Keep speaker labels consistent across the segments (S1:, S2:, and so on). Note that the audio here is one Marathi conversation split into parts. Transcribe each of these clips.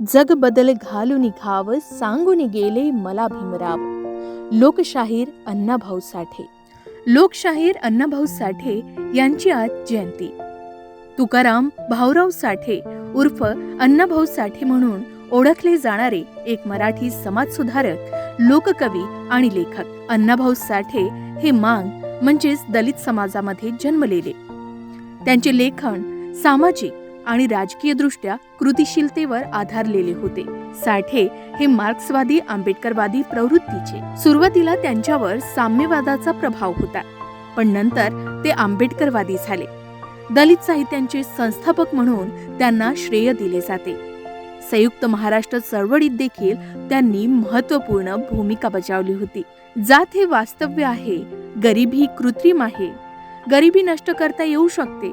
S1: जग बदल घालून घाव सांगून गेले मला भीमराव. लोकशाहीर अण्णाभाऊ साठे. लोकशाहीर अण्णाभाऊ साठे यांची आज जयंती. तुकाराम भाऊराव साठे उर्फ अण्णाभाऊ साठे म्हणून ओळखले जाणारे एक मराठी समाजसुधारक, लोककवी आणि लेखक. अण्णाभाऊ साठे हे मांग म्हणजेच दलित समाजामध्ये जन्मलेले. त्यांचे लेखन सामाजिक आणि राजकीय दृष्ट्या कृतिशीलतेवर आधारलेले होते. साठे हे मार्क्सवादी आंबेडकरवादी प्रवृत्तीचे. सुरुवातीला त्यांच्यावर साम्यवादाचा प्रभाव होता, पण नंतर ते आंबेडकरवादी झाले. दलित साहित्याचे संस्थापक म्हणून त्यांना श्रेय दिले जाते. संयुक्त महाराष्ट्र चळवळीत देखील त्यांनी महत्त्वपूर्ण भूमिका बजावली होती. जात हे वास्तव्य आहे, गरिबी ही कृत्रिम आहे, गरिबी नष्ट करता येऊ शकते,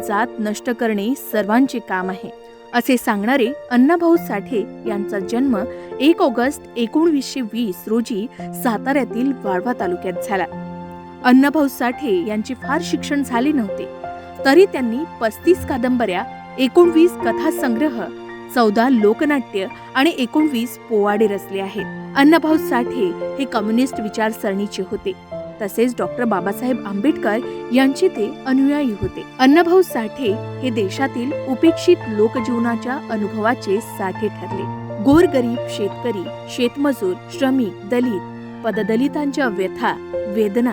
S1: जात नष्ट करणे सर्वांचे काम आहे, असे सांगणारे अण्णाभाऊ साठे यांचा जन्म 1 ऑगस्ट 1920 रोजी साताऱ्यातील वाळवा तालुक्यात झाला. अण्णाभाऊ साठे यांचे फार शिक्षण झाले नव्हते, तरी त्यांनी 35 कादंबऱ्या, 19 कथासंग्रह, 14 लोकनाट्य आणि 19 पोवाडे रचले आहेत. अण्णाभाऊ साठे हे कम्युनिस्ट विचारसरणीचे होते. तसेच डॉक्टर बाबासाहेब आंबेडकर यांचे ते अनुयायी होते. अण्णाभाऊ साठे हे देशातील उपेक्षित लोकजीवनाच्या अनुभवाचे साठे ठरले. गोरगरीब शेतकरी, शेतमजूर, श्रमिक, दलित, पददलितांच्या व्यथा, वेदना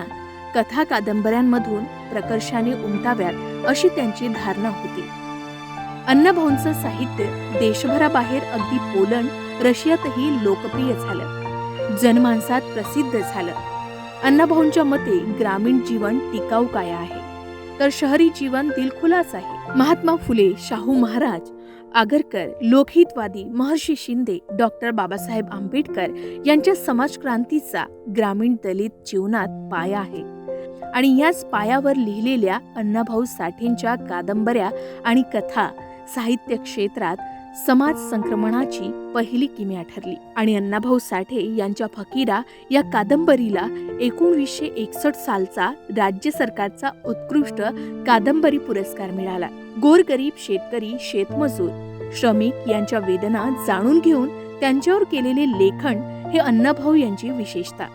S1: कथा कादंबऱ्यांमधून प्रकर्षाने उमटाव्यात अशी त्यांची धारणा होती. अण्णाभाऊंचं साहित्य देशभराबाहेर, अगदी पोलंड, रशियातही लोकप्रिय झालं, जनमानसात प्रसिद्ध झालं. अण्णाभाऊंच्या मते ग्रामीण जीवन टिकाऊ काय आहे, तर शहरी जीवन दिलखुलास आहे. महात्मा फुले, शाहू महाराज, आगरकर, लोकहितवादी महर्षी शिंदे, डॉक्टर बाबासाहेब आंबेडकर यांच्या समाजक्रांतीचा ग्रामीण दलित जीवनात पाया आहे. आणि याच पायावर लिहिलेल्या अण्णाभाऊ साठेंच्या कादंबऱ्या आणि कथा साहित्य क्षेत्रात समाज संक्रमणाची पहिली किमया ठरली. आणि अण्णाभाऊ साठे यांच्या फकीरा या कादंबरीला 1961 सालचा राज्य सरकारचा उत्कृष्ट कादंबरी पुरस्कार मिळाला. गोरगरीब शेतकरी, शेतमजूर, श्रमिक यांच्या वेदना जाणून घेऊन त्यांच्यावर केलेले लेखन हे अण्णाभाऊ यांची विशेषता.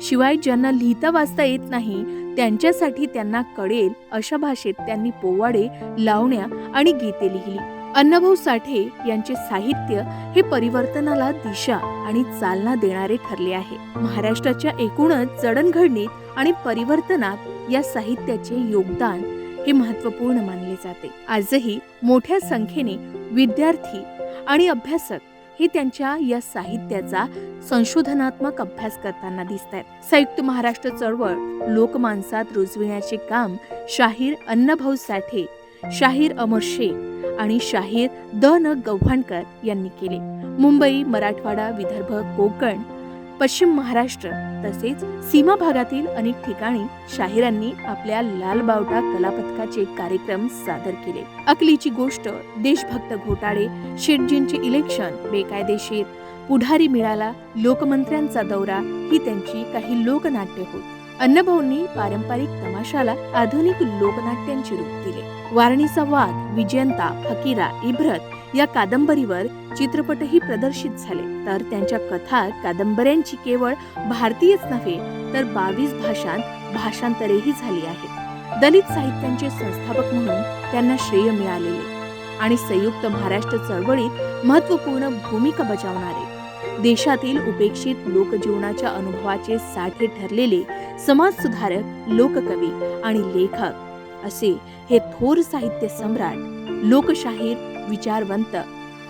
S1: शिवाय ज्यांना लिहिता वाचता येत नाही त्यांच्यासाठी त्यांना कळेल अशा भाषेत त्यांनी पोवाडे, लावण्या आणि गीते लिहिली. अण्णाभाऊ साठे यांचे साहित्य हे परिवर्तनाला दिशा आणि चालना देणारे ठरले आहे. महाराष्ट्राच्या एकूणच जडणघडणीत आणि परिवर्तनात या साहित्याचे योगदान हे महत्त्वपूर्ण मानले जाते. आजही मोठ्या संख्येने विद्यार्थी आणि अभ्यासक हे त्यांच्या या साहित्याचा संशोधनात्मक अभ्यास करताना दिसत आहेत. संयुक्त महाराष्ट्र चळवळ लोकमानसात रुजविण्याचे काम शाहीर अण्णाभाऊ साठे, शाहीर अमर शेख आणि शाहीर द.न. गव्हाणकर यांनी केले. मुंबई, मराठवाडा, विदर्भ, कोकण, पश्चिम महाराष्ट्र तसेच सीमा भागातील अनेक ठिकाणी शाहिरांनी आपल्या लालबावटा कलापथकाचे कार्यक्रम सादर केले. अकलीची गोष्ट, देशभक्त घोटाळे, शेटजींचे इलेक्शन, बेकायदेशीर, पुढारी मिळाला, लोकमंत्र्यांचा दौरा ही त्यांची काही लोकनाट्य होत. अण्णाभाऊंनी पारंपरिक तमाशाला आधुनिक लोकनाट्यांचे रूप दिले. वारणीचा वाद, विजयंता, फकीरा, इब्रत या कादंबरीवर चित्रपटही प्रदर्शित झाले. तर त्यांच्या कथा कादंबऱ्यांची केवळ भारतीयच नव्हे तर 22 भाषांत भाषांतरेही झाली आहेत. दलित साहित्याचे संस्थापक म्हणून त्यांना श्रेय मिळालेले आणि संयुक्त महाराष्ट्र चळवळीत महत्त्वपूर्ण भूमिका बजावणारे, देशातील उपेक्षित लोकजीवनाच्या अनुभवाचे साठे ठरलेले समाजसुधारक, लोककवी आणि लेखक असे हे थोर साहित्य सम्राट, लोकशाहीर, विचारवंत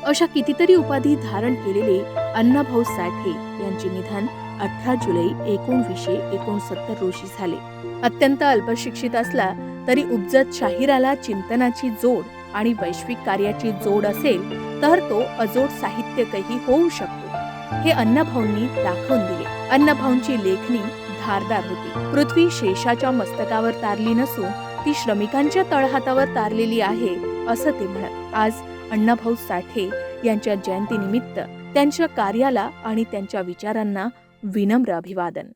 S1: अशा कितीतरी उपाधी धारण केलेले अण्णाभाऊ साठे यांचे निधन 18 जुलै 1969 रोजी झाले. अत्यंत अल्पशिक्षित असला तरी उपजत शाहिराला चिंतनाची जोड आणि वैश्विक कार्याची जोड असेल तर तो अजोड साहित्यकही होऊ शकतो, हे अण्णाभाऊंनी दाखवून दिले. अण्णाभाऊंची लेखणी धारदार होती. पृथ्वी शेषाच्या मस्तकावर तारली नसून ती श्रमिकांच्या तळहातावर तारलेली आहे असं ते म्हणत. आज अण्णाभाऊ साठे यांच्या जयंतीनिमित्त त्यांच्या कार्याला आणि त्यांच्या विचारांना विनम्र अभिवादन.